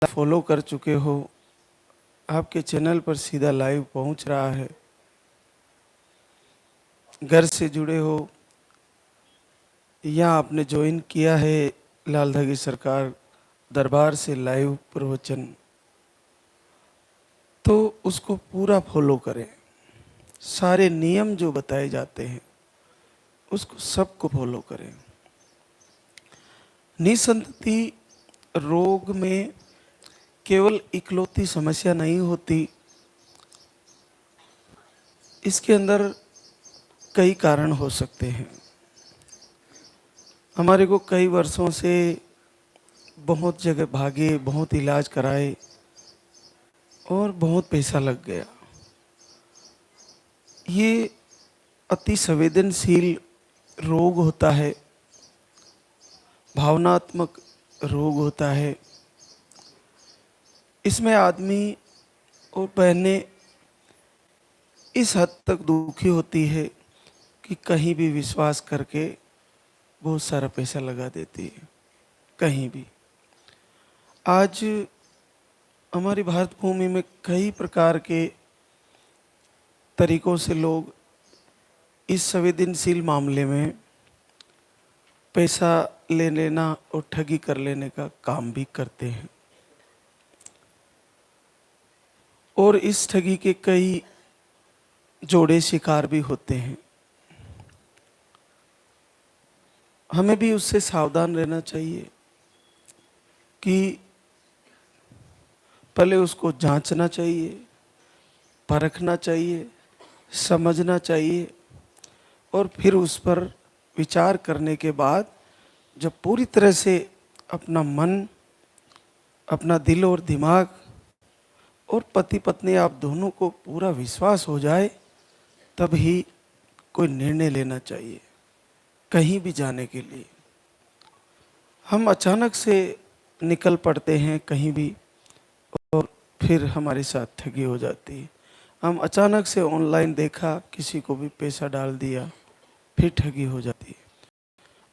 Follow कर चुके हो, आपके चैनल पर सीधा लाइव पहुंच रहा है, घर से जुड़े हो या आपने ज्वाइन किया है लाल धागी सरकार दरबार से लाइव प्रवचन, तो उसको पूरा फॉलो करें। सारे नियम जो बताए जाते हैं उसको सबको फॉलो करें। निसंतति रोग में केवल इकलौती समस्या नहीं होती, इसके अंदर कई कारण हो सकते हैं। हमारे को कई वर्षों से बहुत जगह भागे, बहुत इलाज कराए और बहुत पैसा लग गया। ये अति संवेदनशील रोग होता है, भावनात्मक रोग होता है। इसमें आदमी और बहनें इस हद तक दुखी होती है कि कहीं भी विश्वास करके बहुत सारा पैसा लगा देती है, कहीं भी। आज हमारी भारत भूमि में कई प्रकार के तरीकों से लोग इस संवेदनशील मामले में पैसा ले लेना और ठगी कर लेने का काम भी करते हैं, और इस ठगी के कई जोड़े शिकार भी होते हैं। हमें भी उससे सावधान रहना चाहिए कि पहले उसको जांचना चाहिए, परखना चाहिए, समझना चाहिए, और फिर उस पर विचार करने के बाद जब पूरी तरह से अपना मन, अपना दिल और दिमाग और पति पत्नी आप दोनों को पूरा विश्वास हो जाए, तब ही कोई निर्णय लेना चाहिए कहीं भी जाने के लिए। हम अचानक से निकल पड़ते हैं कहीं भी और फिर हमारे साथ ठगी हो जाती है। हम अचानक से ऑनलाइन देखा, किसी को भी पैसा डाल दिया, फिर ठगी हो जाती है।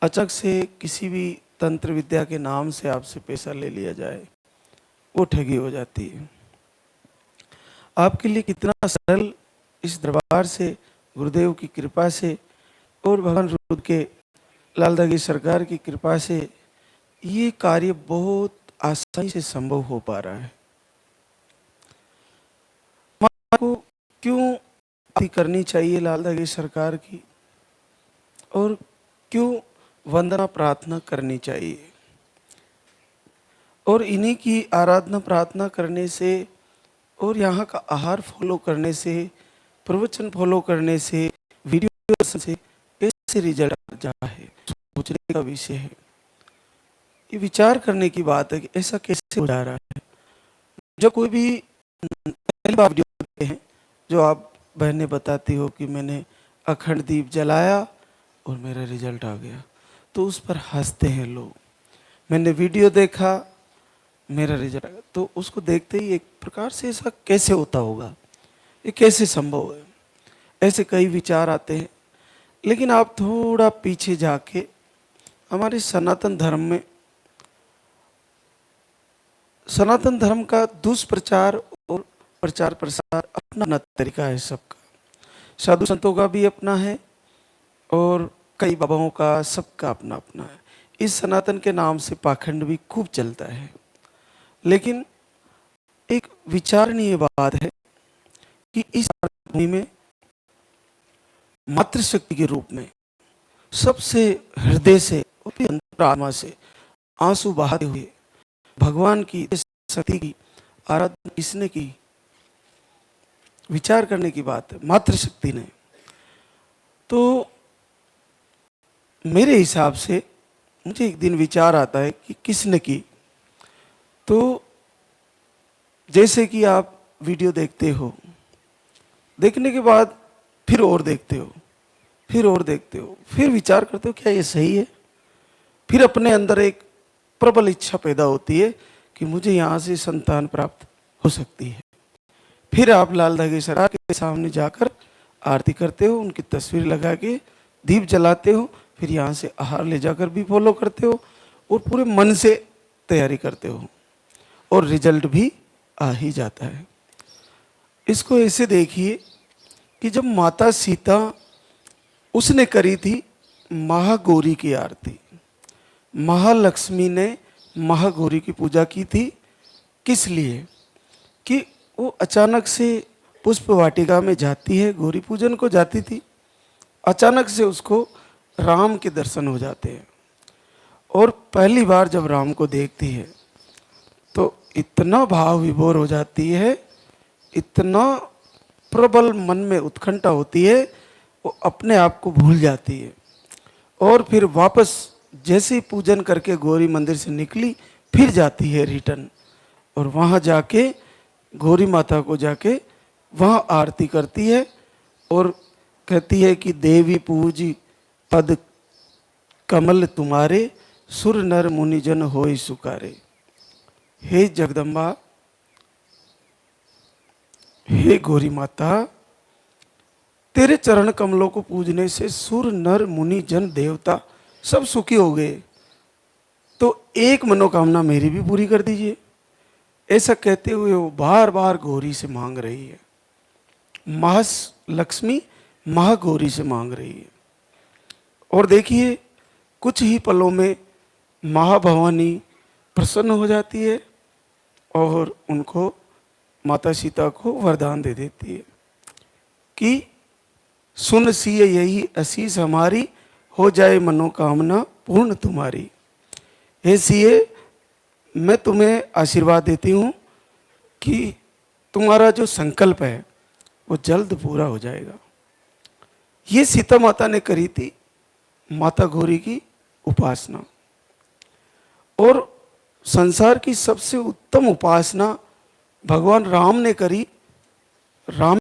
अचानक से किसी भी तंत्र विद्या के नाम से आपसे पैसा ले लिया जाए, वो ठगी हो जाती है। आपके लिए कितना सरल इस दरबार से, गुरुदेव की कृपा से और भगवान रुद्र के लाल धागी सरकार की कृपा से ये कार्य बहुत आसानी से संभव हो पा रहा है। को क्यों आरती करनी चाहिए लाल धागी सरकार की, और क्यों वंदना प्रार्थना करनी चाहिए, और इन्हीं की आराधना प्रार्थना करने से और यहाँ का आहार फॉलो करने से, प्रवचन फॉलो करने से, वीडियो से कैसे रिजल्ट आ रहा है, सोचने का विषय है। ये विचार करने की बात है कि ऐसा कैसे हो जा रहा है। जब कोई भी पहली बार वीडियो देखते हैं, जो आप बहनें बताती हो कि मैंने अखंड दीप जलाया और मेरा रिजल्ट आ गया, तो उस पर हंसते हैं लोग। मैंने वीडियो देखा, मेरा रिजल्ट आ गया, तो उसको देखते ही एक प्रकार से ऐसा कैसे होता होगा, ये कैसे संभव है, ऐसे कई विचार आते हैं। लेकिन आप थोड़ा पीछे जाके हमारे सनातन धर्म में, सनातन धर्म का दुष्प्रचार और प्रचार प्रसार अपना अपना तरीका है सबका। साधु संतों का भी अपना है और कई बाबाओं का, सबका अपना अपना है। इस सनातन के नाम से पाखंड भी खूब चलता है। लेकिन एक विचारणीय बात है कि इस भूमि में मातृशक्ति के रूप में सबसे हृदय से और अंतरात्मा से आंसू बहाते हुए भगवान की शक्ति की आराधना किसने की, विचार करने की बात है, मातृशक्ति ने। तो मेरे हिसाब से मुझे एक दिन विचार आता है कि किसने की। तो जैसे कि आप वीडियो देखते हो, देखने के बाद फिर और देखते हो, फिर और देखते हो, फिर विचार करते हो क्या ये सही है। फिर अपने अंदर एक प्रबल इच्छा पैदा होती है कि मुझे यहाँ से संतान प्राप्त हो सकती है। फिर आप लाल धागी सरकार के सामने जाकर आरती करते हो, उनकी तस्वीर लगा के दीप जलाते हो, फिर यहाँ से आहार ले जाकर भी फॉलो करते हो और पूरे मन से तैयारी करते हो। और रिजल्ट भी आ ही जाता है। इसको ऐसे देखिए कि जब माता सीता उसने करी थी महागौरी की आरती, महालक्ष्मी ने महागौरी की पूजा की थी। किस लिए? कि वो अचानक से पुष्प वाटिका में जाती है, गौरी पूजन को जाती थी, अचानक से उसको राम के दर्शन हो जाते हैं और पहली बार जब राम को देखती है तो इतना भाव विभोर हो जाती है, इतना प्रबल मन में उत्कंठा होती है, वो अपने आप को भूल जाती है। और फिर वापस जैसे ही पूजन करके गौरी मंदिर से निकली, फिर जाती है रिटर्न, और वहाँ जाके गौरी माता को जाके वहाँ आरती करती है और कहती है कि देवी पूजी पद कमल तुम्हारे, सुर नर मुनिजन होय सुकारे। हे जगदम्बा, हे गौरी माता, तेरे चरण कमलों को पूजने से सुर नर मुनि जन देवता सब सुखी हो गए, तो एक मनोकामना मेरी भी पूरी कर दीजिए। ऐसा कहते हुए वो बार बार गौरी से मांग रही है, महालक्ष्मी महागौरी से मांग रही है। और देखिए कुछ ही पलों में महाभवानी प्रसन्न हो जाती है और उनको, माता सीता को वरदान दे देती है कि सुन सिय यही आशीष हमारी, हो जाए मनोकामना पूर्ण तुम्हारी। हे सिए, मैं तुम्हें आशीर्वाद देती हूँ कि तुम्हारा जो संकल्प है वो जल्द पूरा हो जाएगा। ये सीता माता ने करी थी माता गौरी की उपासना, और संसार की सबसे उत्तम उपासना भगवान राम ने करी। राम